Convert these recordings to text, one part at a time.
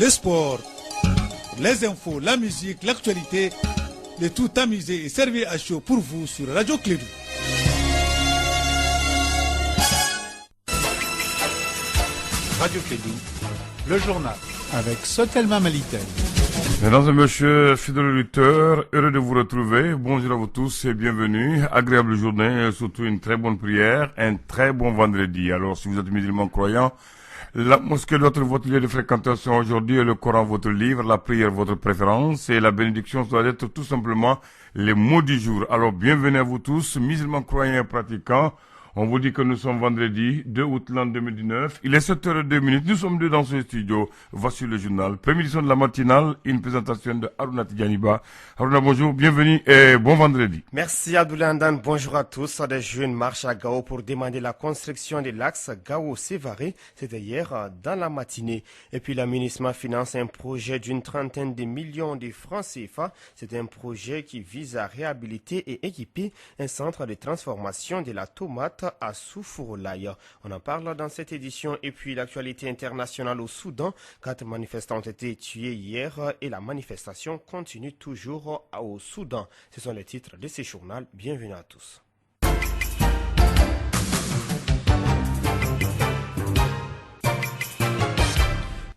le sport, les infos, la musique, l'actualité, le tout tamisé et servi à chaud pour vous sur Radio Clédou. Radio Clédou, le journal avec Sotelma Malitel. Mesdames et messieurs, fidèles auditeurs, heureux de vous retrouver. Bonjour à vous tous et bienvenue. Agréable journée et surtout une très bonne prière, un très bon vendredi. Alors, si vous êtes musulman croyant, la mosquée doit être votre lieu de fréquentation aujourd'hui et le Coran votre livre, la prière votre préférence et la bénédiction doit être tout simplement les mots du jour. Alors, bienvenue à vous tous, musulmans croyants et pratiquants. On vous dit que nous sommes vendredi 2 août l'an 2019. Il est 7h02. Nous sommes deux dans ce studio. Voici le journal. Première édition de la matinale, une présentation de Haruna Tidjaniba. Haruna, bonjour, bienvenue et bon vendredi. Merci Abdoulaye Andan. Bonjour à tous. Des jeunes marchent à Gao pour demander la construction de l'axe Gao-Sévaré. C'était hier dans la matinée. Et puis l'aménagement finance un projet d'une trentaine de millions de francs CFA. C'est un projet qui vise à réhabiliter et équiper un centre de transformation de la tomate à Soufourolaye. On en parle dans cette édition. Et puis l'actualité internationale au Soudan. 4 manifestants ont été tués hier et la manifestation continue toujours au Soudan. Ce sont les titres de ce journal. Bienvenue à tous.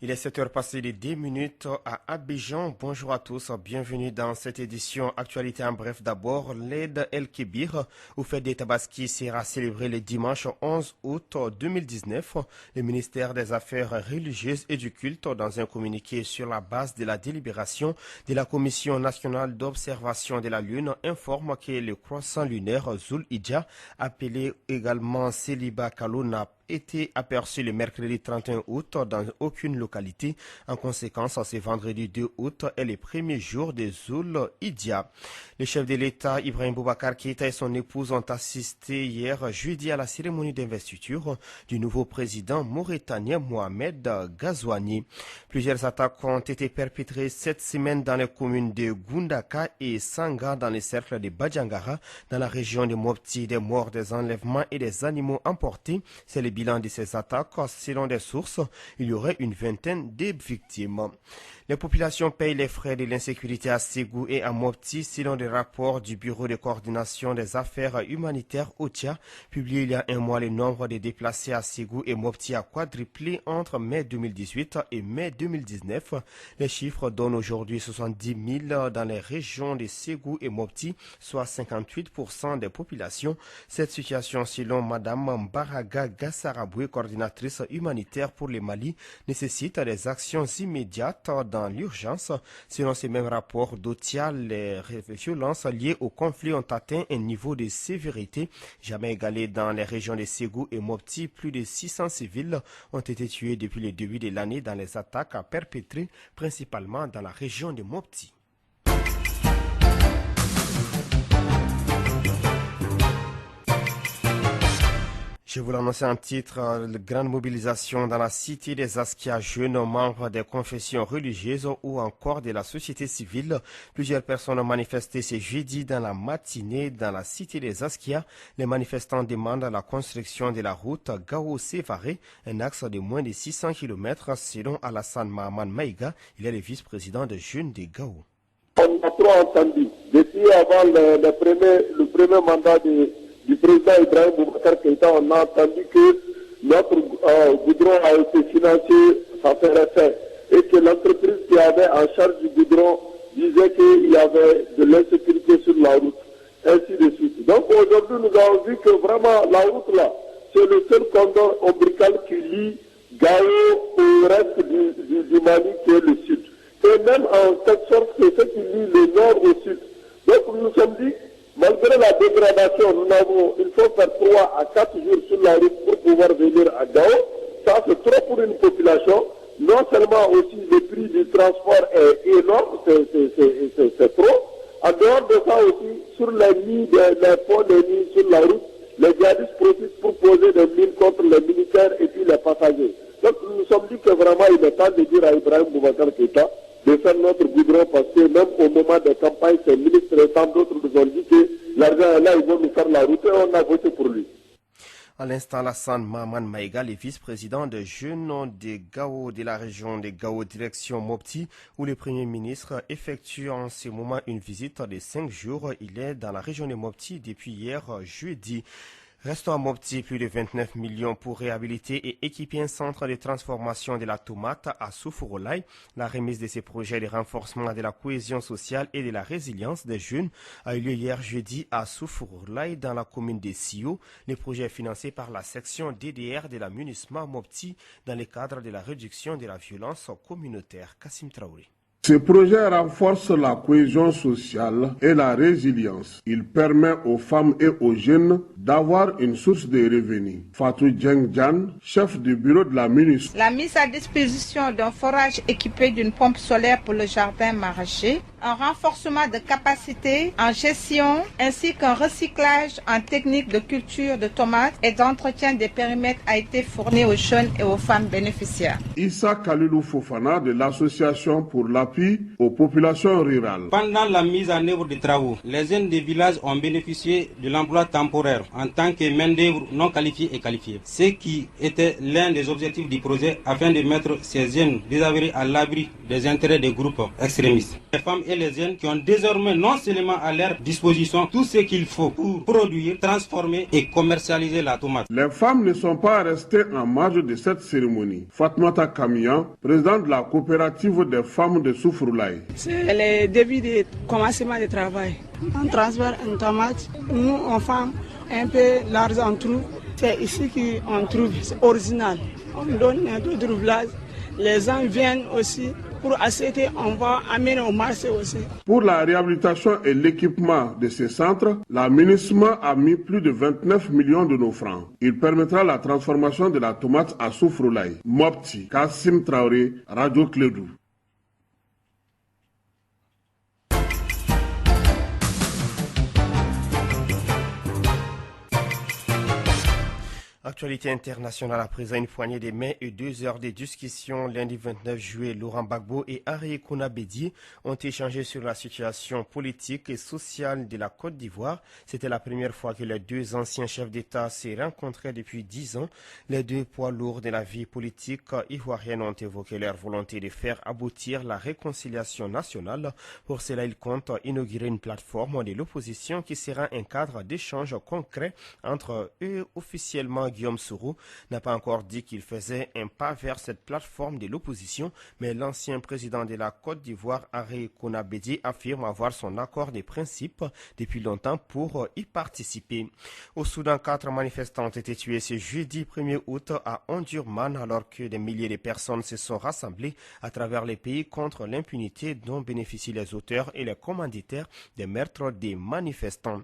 Il est 7h passé les 10 minutes à Abidjan. Bonjour à tous, bienvenue dans cette édition. Actualité en bref d'abord, l'aide El Kébir au fait des Tabaski sera célébré le dimanche 11 août 2019. Le ministère des Affaires religieuses et du culte, dans un communiqué sur la base de la délibération de la Commission nationale d'observation de la Lune, informe que le croissant lunaire Zul Hijja, appelé également Célibat Kalou, n'a été aperçu le mercredi 31 août dans aucune localité. En conséquence, ce vendredi 2 août est le premier jour de Zul Hijja. Le chef de l'État, Ibrahim Boubacar Keïta, et son épouse ont assisté hier jeudi à la cérémonie d'investiture du nouveau président mauritanien Mohamed Ghazouani. Plusieurs attaques ont été perpétrées cette semaine dans les communes de Gundaka et Sanga dans les cercles de Badjangara, dans la région de Mopti. Des morts, des enlèvements et des animaux emportés. C'est le bilan de ces attaques. Selon des sources, il y aurait une vingtaine de victimes. Les populations payent les frais de l'insécurité à Ségou et à Mopti, selon des rapports du Bureau de coordination des affaires humanitaires OCHA, publié il y a un mois. Le nombre de déplacés à Ségou et Mopti a quadruplé entre mai 2018 et mai 2019. Les chiffres donnent aujourd'hui 70 000 dans les régions de Ségou et Mopti, soit 58% des populations. Cette situation, selon Madame Mbaraga Gassaraboué, coordinatrice humanitaire pour le Mali, nécessite des actions immédiates dans l'urgence. Selon ces mêmes rapports d'OTIA, les violences liées au conflit ont atteint un niveau de sévérité jamais égalé dans les régions de Ségou et Mopti. Plus de 600 civils ont été tués depuis le début de l'année dans les attaques perpétrées principalement dans la région de Mopti. Je vous l'annonce en titre, grande mobilisation dans la cité des Askia, jeunes membres des confessions religieuses ou encore de la société civile. Plusieurs personnes ont manifesté ce jeudi dans la matinée dans la cité des Askia. Les manifestants demandent la construction de la route Gao-Sévaré, un axe de moins de 600 km selon Alassane Mahaman Maïga. Il est le vice-président de Jeunes de Gao. On a trop entendu. Depuis avant le premier mandat du président Ibrahim Boubacar Keïta, on a entendu que notre goudron a été financé sans faire effet et que l'entreprise qui avait en charge du goudron disait qu'il y avait de l'insécurité sur la route, ainsi de suite. Donc aujourd'hui, nous avons vu que vraiment la route là, c'est le seul cordon ombilical qui lie Gao au reste du Mali qui est le sud. Et même en quelque sorte, c'est ce qui lie le nord au sud. Donc nous nous sommes dit, malgré la dégradation, il faut faire 3 à 4 jours sur la route pour pouvoir venir à Gao. Ça, c'est trop pour une population. Non seulement aussi le prix du transport est énorme, c'est trop. En dehors de ça aussi, sur les nids, les ponts de nids sur la route, les djihadistes profitent pour poser des mines contre les militaires et puis les passagers. Donc nous nous sommes dit que vraiment il est temps de dire à Ibrahim Boubacar Keïta de faire notre goudron parce que même au moment des campagnes, ces ministres et tant d'autres nous ont dit que l'argent est là, ils vont nous faire la route et on a voté pour lui. À l'instant, Lassane Maman Maïga, le vice-président de jeunes de Gao de la région de Gao, direction Mopti, où le Premier ministre effectue en ce moment une visite de 5 jours. Il est dans la région de Mopti depuis hier jeudi. Restons à Mopti, plus de 29 millions pour réhabiliter et équiper un centre de transformation de la tomate à Soufourolaye. La remise de ces projets de renforcement de la cohésion sociale et de la résilience des jeunes a eu lieu hier jeudi à Soufourolaye dans la commune de Sio. Le projet est financé par la section DDR de la MUNISMA Mopti dans le cadre de la réduction de la violence communautaire. Kassim Traoré. Ce projet renforce la cohésion sociale et la résilience. Il permet aux femmes et aux jeunes d'avoir une source de revenus. Fatou Djengjan, chef du bureau de la MUNISMA. La mise à disposition d'un forage équipé d'une pompe solaire pour le jardin maraîcher, un renforcement de capacité en gestion ainsi qu'un recyclage en technique de culture de tomates et d'entretien des périmètres a été fourni aux jeunes et aux femmes bénéficiaires. Issa Kalilou Fofana de l'association pour l'appui aux populations rurales. Pendant la mise en œuvre des travaux, les jeunes des villages ont bénéficié de l'emploi temporaire en tant que main-d'œuvre non qualifiée et qualifiée, ce qui était l'un des objectifs du projet afin de mettre ces jeunes désavérés à l'abri des intérêts des groupes extrémistes. Les femmes et les jeunes qui ont désormais non seulement à leur disposition tout ce qu'il faut pour produire, transformer et commercialiser la tomate. Les femmes ne sont pas restées en marge de cette cérémonie. Fatmata Kamian, présidente de la coopérative des femmes de Soufourolaye. C'est le début du commencement du travail. On transfère une tomate, nous on fait un peu l'argent on trouve. C'est ici qu'on trouve, c'est original. On donne un peu de roublage. Les gens viennent aussi pour acheter, on va amener au marché aussi. Pour la réhabilitation et l'équipement de ces centres, la MUNISMA a mis plus de 29 millions de nos francs. Il permettra la transformation de la tomate à Soufourolaye. Mopti, Kassim Traoré, Radio Clédou. Actualité internationale à présent, une poignée de mains et 2 heures de discussion. Lundi 29 juillet, Laurent Gbagbo et Henri Kouna Bédié ont échangé sur la situation politique et sociale de la Côte d'Ivoire. C'était la première fois que les deux anciens chefs d'État s'est rencontrés depuis 10 ans. Les deux poids lourds de la vie politique ivoirienne ont évoqué leur volonté de faire aboutir la réconciliation nationale. Pour cela, ils comptent inaugurer une plateforme de l'opposition qui sera un cadre d'échange concret entre eux. Officiellement, Guillaume Soro n'a pas encore dit qu'il faisait un pas vers cette plateforme de l'opposition, mais l'ancien président de la Côte d'Ivoire, Henri Kouna Bédié, affirme avoir son accord de principe depuis longtemps pour y participer. Au Soudan, 4 manifestants ont été tués ce jeudi 1er août à Omdurman alors que des milliers de personnes se sont rassemblées à travers les pays contre l'impunité dont bénéficient les auteurs et les commanditaires des meurtres des manifestants.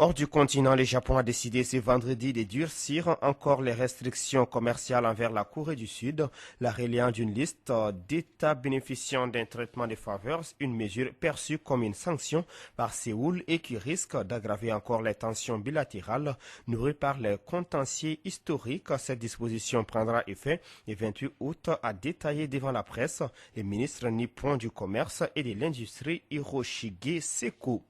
Hors du continent, le Japon a décidé ce vendredi de durcir encore les restrictions commerciales envers la Corée du Sud, la relayant d'une liste d'États bénéficiant d'un traitement de faveur, une mesure perçue comme une sanction par Séoul et qui risque d'aggraver encore les tensions bilatérales nourries par les contentieux historiques. Cette disposition prendra effet le 28 août, a détaillé devant la presse le ministre nippon du Commerce et de l'Industrie Hiroshige Seko.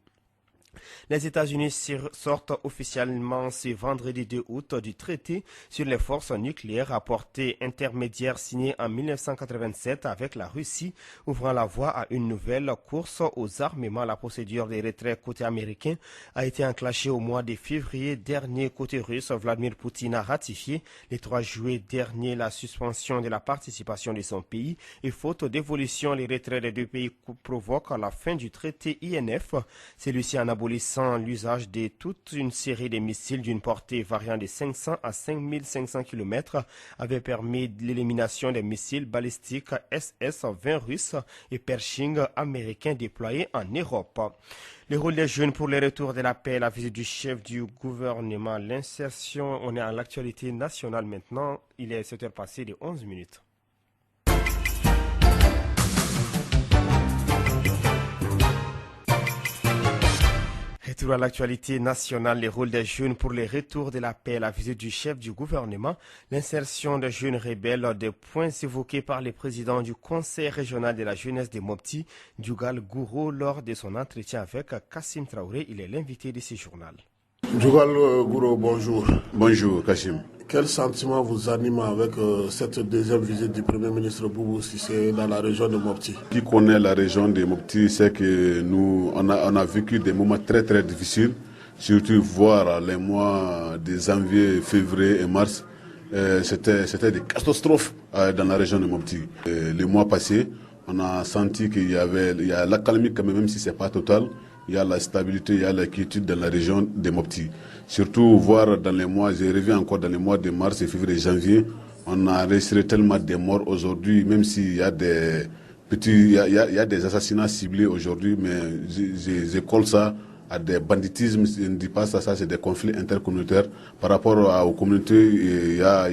Les États-Unis sortent officiellement ce vendredi 2 août du traité sur les forces nucléaires à portée intermédiaire signé en 1987 avec la Russie, ouvrant la voie à une nouvelle course aux armements. La procédure de retrait côté américain a été enclenchée au mois de février dernier. Côté russe, Vladimir Poutine a ratifié le 3 juillet dernier la suspension de la participation de son pays et faute d'évolution, les retraits des deux pays provoquent la fin du traité INF. Celui-ci en abolissant l'usage de toute une série de missiles d'une portée variant de 500 à 5500 km avait permis l'élimination des missiles balistiques SS-20 russes et Pershing américains déployés en Europe. Le rôle des jeunes pour le retour de la paix, la visite du chef du gouvernement, l'insertion, on est à l'actualité nationale maintenant, il est 7h passé de 11 minutes. Retour à l'actualité nationale, les rôles des jeunes pour le retour de la paix, la visite du chef du gouvernement, l'insertion des jeunes rebelles, des points évoqués par le président du conseil régional de la jeunesse de Mopti, Dougal Gouro, lors de son entretien avec Kassim Traoré. Il est l'invité de ce journal. Djougal Gouro, bonjour. Bonjour, Kachim. Quel sentiment vous anime avec cette deuxième visite du Premier ministre Boubou Cissé dans la région de Mopti? Qui connaît la région de Mopti sait que nous, on a vécu des moments très très difficiles, surtout voir les mois de janvier, février et mars. C'était des catastrophes dans la région de Mopti. Les mois passés, on a senti qu'il y a l'accalmie quand même si ce n'est pas total. Il y a la stabilité, il y a la quiétude dans la région de Mopti. Surtout voir dans les mois, j'ai revu encore dans les mois de mars, février et janvier, on a enregistré tellement de morts aujourd'hui, même s'il y a des petits, il y a des assassinats ciblés aujourd'hui, mais je colle ça à des banditismes, je ne dis pas ça, c'est des conflits intercommunautaires. Par rapport aux communautés, il y a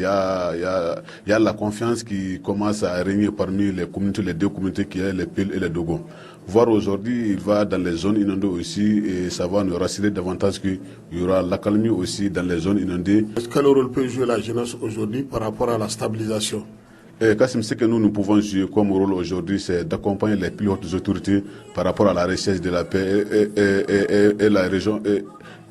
la confiance qui commence à régner parmi les communautés, les deux communautés qui sont les Peuls et les Dogons. Voir aujourd'hui, il va dans les zones inondées aussi et ça va nous rassurer davantage qu'il y aura l'accalmie aussi dans les zones inondées. Quel rôle peut jouer la jeunesse aujourd'hui par rapport à la stabilisation? Kassim, ce que nous pouvons jouer comme rôle aujourd'hui, c'est d'accompagner les plus hautes autorités par rapport à la recherche de la paix et la région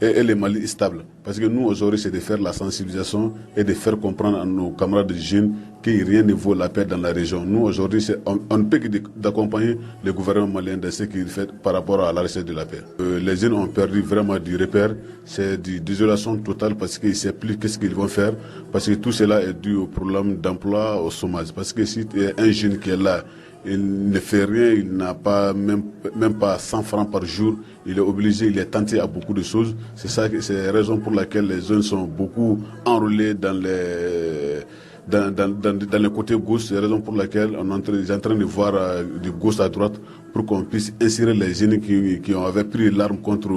et le Mali stable. Parce que nous, aujourd'hui, c'est de faire la sensibilisation et de faire comprendre à nos camarades jeunes que rien ne vaut la paix dans la région. Nous, aujourd'hui, on ne peut que d'accompagner le gouvernement malien dans ce qu'il fait par rapport à la recherche de la paix. Les jeunes ont perdu vraiment du repère. C'est de désolation totale parce qu'ils ne savent plus qu'est-ce qu'ils vont faire. Parce que tout cela est dû au problème d'emploi, au chômage. Parce que si un jeune qui est là, il ne fait rien, il n'a pas même pas 100 francs par jour, il est obligé, il est tenté à beaucoup de choses. C'est la raison pour laquelle les jeunes sont beaucoup enrôlés dans le côté gauche. C'est la raison pour laquelle on est en train de voir de gauche à droite pour qu'on puisse insérer les jeunes qui avaient pris l'arme contre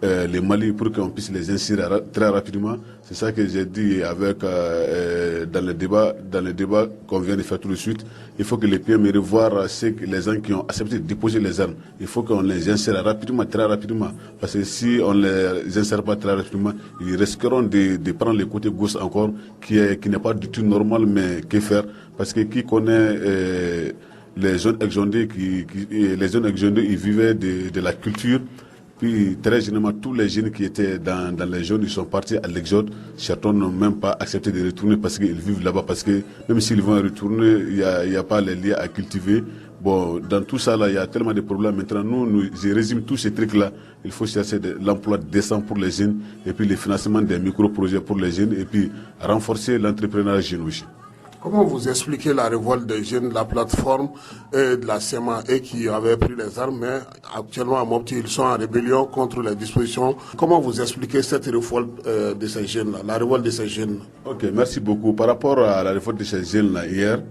les Mali pour qu'on puisse les insérer très rapidement. C'est ça que j'ai dit avec dans le débat qu'on vient de faire tout de suite. Il faut que les PM revoient les gens qui ont accepté de déposer les armes. Il faut qu'on les insère rapidement, très rapidement. Parce que si on ne les insère pas très rapidement, ils risqueront de prendre le côté gauche encore, qui n'est pas du tout normal, mais que faire? Parce que qui connaît les zones exondées, ils vivaient de la culture. Puis très généralement, tous les jeunes qui étaient dans les zones, ils sont partis à l'exode. Certains n'ont même pas accepté de retourner parce qu'ils vivent là-bas. Parce que même s'ils vont retourner, il n'y a pas les liens à cultiver. Bon, dans tout ça, là, il y a tellement de problèmes. Maintenant, je résume tous ces trucs-là. Il faut chercher de l'emploi décent pour les jeunes, et puis le financement des micro-projets pour les jeunes, et puis renforcer l'entrepreneuriat jeune aussi. Comment vous expliquez la révolte des jeunes de la plateforme et de la SEMA et qui avaient pris les armes, mais actuellement à Mopti, ils sont en rébellion contre les dispositions? Comment vous expliquez cette révolte de ces jeunes-là, la révolte de ces jeunes? Ok, merci beaucoup. Par rapport à la révolte de ces jeunes-là, hier,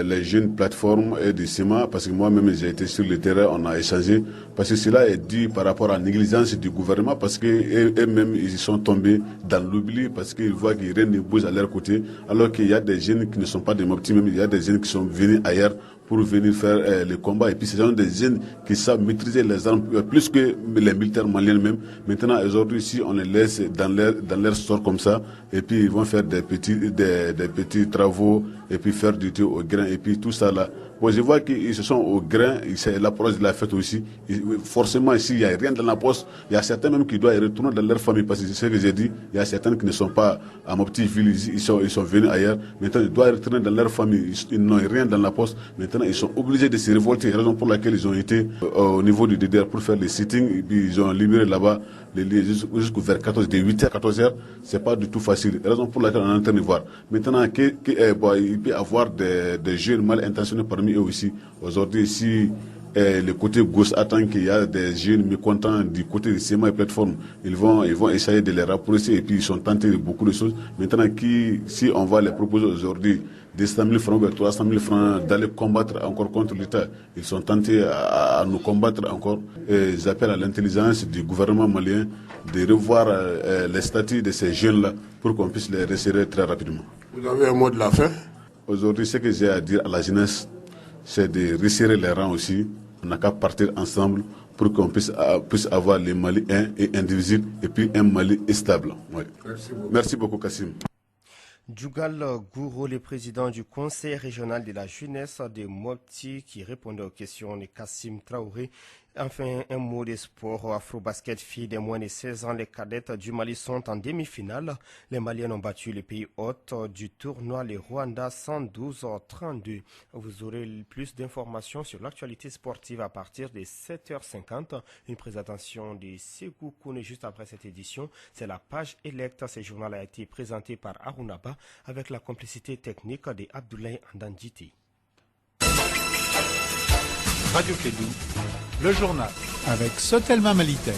les jeunes plateformes et du SEMA, parce que moi-même j'ai été sur le terrain, on a échangé, parce que cela est dû par rapport à la négligence du gouvernement, parce qu'eux-mêmes ils sont tombés dans l'oubli, parce qu'ils voient que rien ne bouge à leur côté, alors qu'il y a des jeunes qui ne sont pas des Mopti, même il y a des jeunes qui sont venus ailleurs pour venir faire les combats. Et puis ce sont des jeunes qui savent maîtriser les armes plus que les militaires maliens même. Maintenant, aujourd'hui, si on les laisse dans leur sort comme ça, et puis ils vont faire des petits travaux, et puis faire du thé au grain, et puis tout ça là. Bon, je vois qu'ils se sont au grain, c'est l'approche de la fête aussi. Forcément, s'il n'y a rien dans la poste, il y a certains même qui doivent retourner dans leur famille, parce que c'est ce que j'ai dit, il y a certains qui ne sont pas à mon petit ville, ils sont venus ailleurs. Maintenant, ils doivent retourner dans leur famille, ils n'ont rien dans la poste. Maintenant, ils sont obligés de se révolter, raison pour laquelle ils ont été au niveau du DDR pour faire les sittings, et puis ils ont libéré là-bas les lieux jusqu'au vers 14, de 8h à 14h, c'est pas du tout facile. Raison pour laquelle on est en train de voir. Maintenant, il peut y avoir des jeunes mal intentionnés parmi eux aussi. Aujourd'hui, si le côté gauche attend qu'il y a des jeunes mécontents du côté de SEMA et plateforme, ils vont essayer de les rapprocher, et puis ils sont tentés de beaucoup de choses. Maintenant, si on va les proposer aujourd'hui 200 000 francs vers 300 000 francs d'aller combattre encore contre l'État, ils sont tentés à nous combattre encore. Et j'appelle à l'intelligence du gouvernement malien de revoir les statuts de ces jeunes-là pour qu'on puisse les resserrer très rapidement. Vous avez un mot de la fin? Aujourd'hui, ce que j'ai à dire à la jeunesse, c'est de resserrer les rangs aussi. On n'a qu'à partir ensemble pour qu'on puisse avoir le Mali un et indivisible, et puis un Mali stable. Ouais. Merci beaucoup, Kassim. Djougal Gouro, le président du conseil régional de la jeunesse de Mopti, qui répondait aux questions de Kassim Traoré, Enfin, un mot de sport. Afro-basket filles de moins de 16 ans, les cadettes du Mali sont en demi-finale. Les Maliens ont battu les pays hôtes du tournoi, les Rwanda 112-32. Vous aurez plus d'informations sur l'actualité sportive à partir de 7h50. Une présentation de Ségou Kone juste après cette édition. C'est la page Elect. Ce journal a été présenté par Arunaba avec la complicité technique de Abdoulaye Andandjiti. Radio Kédou, le journal avec Sotelma Malitel.